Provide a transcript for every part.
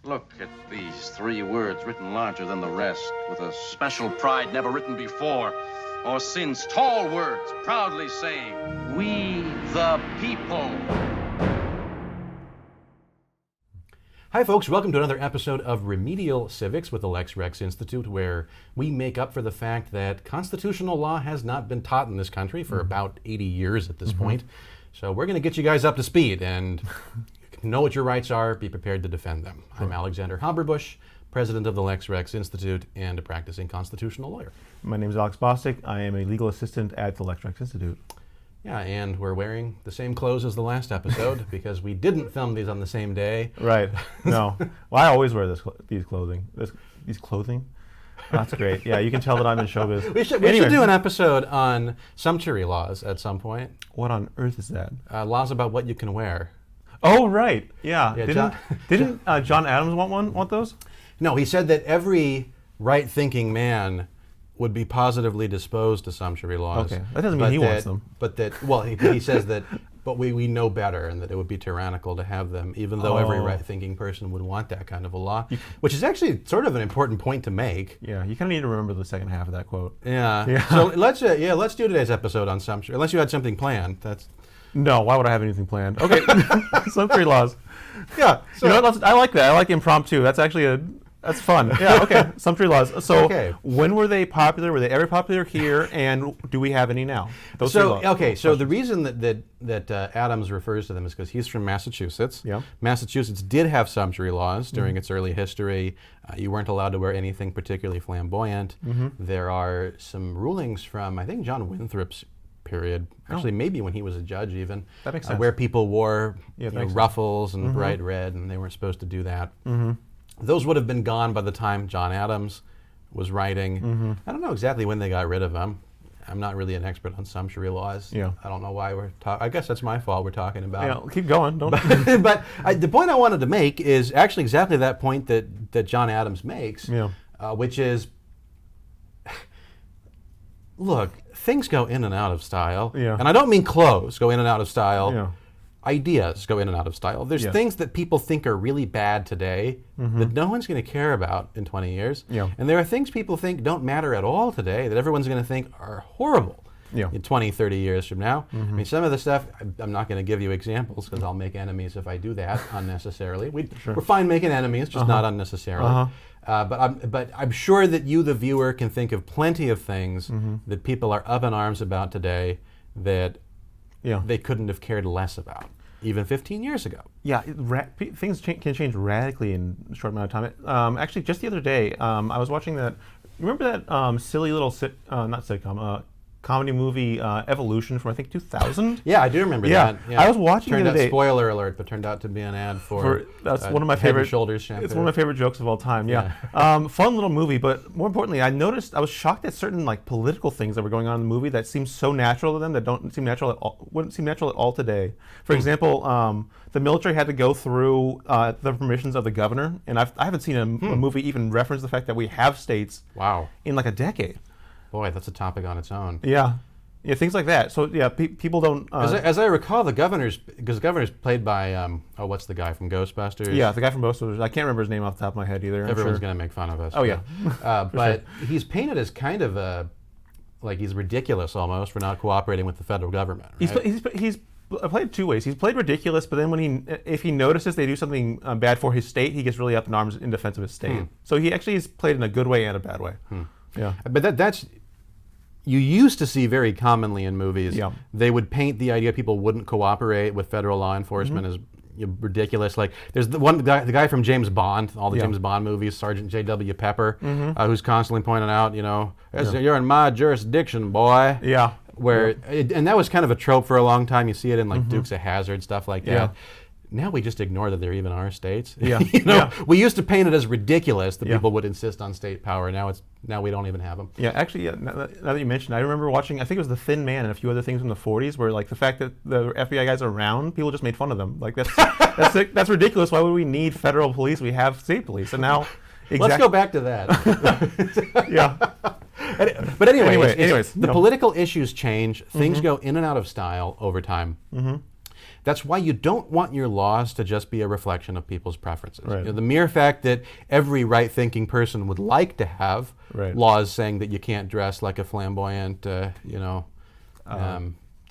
Look at these 3 words written larger than the rest, with a special pride never written before or since. Tall words proudly saying, "We the people." Hi folks, welcome to another episode of Remedial Civics with the Lex Rex Institute, where we make up for the fact that constitutional law has not been taught in this country for about 80 years at this point. So we're going to get you guys up to speed and know what your rights are, be prepared to defend them. I'm Alexander Haberbush, president of the Lex Rex Institute and a practicing constitutional lawyer. My name is Alex Bostic. I am a legal assistant at the Lex Rex Institute. Yeah, and we're wearing the same clothes as the last episode because we didn't film these on the same day. Right. No. Well, I always wear these clothing. These clothing? Oh, that's great. Yeah, you can tell that I'm in showbiz. We should do an episode on sumptuary laws at some point. What on earth is that? Laws about what you can wear. Oh, right. Yeah. Didn't John Adams want those? No, he said that every right-thinking man would be positively disposed to sumptuary laws. Okay, that doesn't mean he wants them. But that, well, he says that, but we know better, and that it would be tyrannical to have them, even though every right-thinking person would want that kind of a law, which is actually sort of an important point to make. Yeah, you kind of need to remember the second half of that quote. Yeah. So let's do today's episode on sumptuary, unless you had something planned. No, why would I have anything planned? Okay, sumptuary laws. Yeah. So, you know what, I like that. I like impromptu. That's actually that's fun. Yeah, okay. Sumptuary laws. So when were they popular? Were they ever popular here? And do we have any now? So the reason that Adams refers to them is because he's from Massachusetts. Yeah. Massachusetts did have sumptuary laws during its early history. You weren't allowed to wear anything particularly flamboyant. There are some rulings from, I think, John Winthrop's period, actually maybe when he was a judge even, that makes sense. Where people wore ruffles and bright red, and they weren't supposed to do that. Those would have been gone by the time John Adams was writing. I don't know exactly when they got rid of them. I'm not really an expert on sumptuary laws. Yeah. I don't know why we're talking. I guess that's my fault we're talking about. Yeah, keep going. Don't. But the point I wanted to make is actually exactly that point that John Adams makes, which is, look, things go in and out of style. Yeah. And I don't mean clothes go in and out of style. Yeah. Ideas go in and out of style. There's things that people think are really bad today that no one's going to care about in 20 years. Yeah. And there are things people think don't matter at all today that everyone's going to think are horrible in 20, 30 years from now. I mean, some of the stuff, I'm not going to give you examples because I'll make enemies if I do that unnecessarily. We're fine making enemies, just not unnecessarily. But I'm sure that you, the viewer, can think of plenty of things that people are up in arms about today that they couldn't have cared less about, even 15 years ago. Yeah, things can change radically in a short amount of time. Actually, just the other day, I was watching that. Remember that silly little comedy movie Evolution from I think 2000? Yeah, I do remember that. Yeah. I was watching it the other day. Spoiler alert, but turned out to be an ad for that's one of my Head favorite and Shoulders shampoo. It's one of my favorite jokes of all time. Yeah. Fun little movie, but more importantly, I was shocked at certain political things that were going on in the movie that seemed so natural to them that don't seem natural at all. Wouldn't seem natural at all today. For example, the military had to go through the permissions of the governor, and I haven't seen a movie even reference the fact that we have states. Wow. In like a decade. Boy, that's a topic on its own. Yeah. Yeah, things like that. So yeah, people don't. As I recall, the governor's played by what's the guy from Ghostbusters? Yeah, the guy from Ghostbusters. I can't remember his name off the top of my head either. Everyone's gonna make fun of us. Oh yeah, but he's painted as kind of he's ridiculous almost for not cooperating with the federal government. Right? He's played two ways. He's played ridiculous, but then if he notices they do something bad for his state, he gets really up in arms in defense of his state. So he actually is played in a good way and a bad way. Yeah, but that's. You used to see very commonly in movies, they would paint the idea people wouldn't cooperate with federal law enforcement as ridiculous. Like there's the guy from James Bond, all the James Bond movies, Sergeant J.W. Pepper, who's constantly pointing out, you're in my jurisdiction, boy. Yeah. And that was kind of a trope for a long time. You see it in Dukes of Hazzard, stuff like that. Yeah. Now we just ignore that there even are states. Yeah. We used to paint it as ridiculous that people would insist on state power. Now we don't even have them. Yeah, actually, now that you mentioned, I remember watching. I think it was The Thin Man and a few other things from the '40s, where the fact that the FBI guys are around, people just made fun of them. That's ridiculous. Why would we need federal police? We have state police, and now. Let's go back to that. Yeah. But anyways, the political issues change. Things go in and out of style over time. That's why you don't want your laws to just be a reflection of people's preferences. Right. You know, the mere fact that every right-thinking person would like to have laws saying that you can't dress like a flamboyant,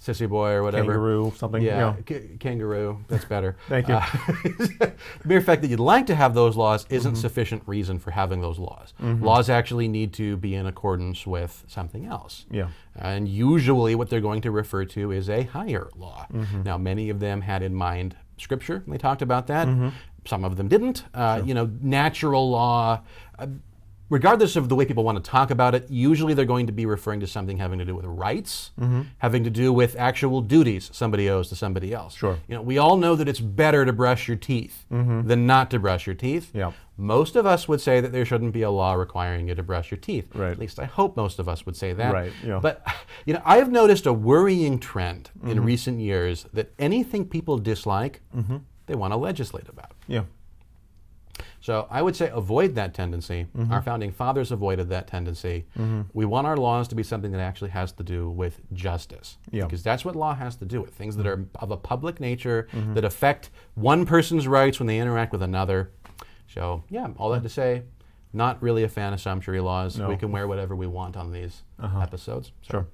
sissy boy or whatever. Kangaroo, something. Yeah, kangaroo, that's better. Thank you. The mere fact that you'd like to have those laws isn't sufficient reason for having those laws. Laws actually need to be in accordance with something else. Yeah. And usually what they're going to refer to is a higher law. Now, many of them had in mind Scripture, they talked about that. Some of them didn't. Natural law, regardless of the way people want to talk about it, usually they're going to be referring to something having to do with rights, having to do with actual duties somebody owes to somebody else. Sure. We all know that it's better to brush your teeth than not to brush your teeth. Yeah. Most of us would say that there shouldn't be a law requiring you to brush your teeth. Right. At least I hope most of us would say that. Right. Yeah. But I have noticed a worrying trend in recent years that anything people dislike, they want to legislate about. Yeah. So I would say avoid that tendency. Our founding fathers avoided that tendency. We want our laws to be something that actually has to do with justice. Yeah. Because that's what law has to do with, things that are of a public nature, that affect one person's rights when they interact with another. So yeah, all that to say, not really a fan of sumptuary laws. No. We can wear whatever we want on these episodes. So. Sure.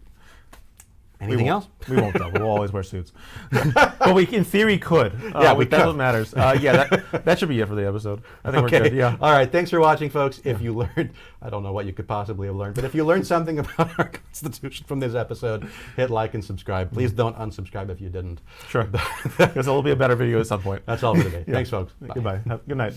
Anything else? We won't though. We'll always wear suits. But we, in theory, could. Yeah, we that's could. what matters. That should be it for the episode. I think we're good. Yeah. All right. Thanks for watching, folks. If you learned, I don't know what you could possibly have learned, but if you learned something about our Constitution from this episode, hit like and subscribe. Please don't unsubscribe if you didn't. Sure. Because there will be a better video at some point. That's all for today. Thanks, folks. Bye. Goodbye. Good night.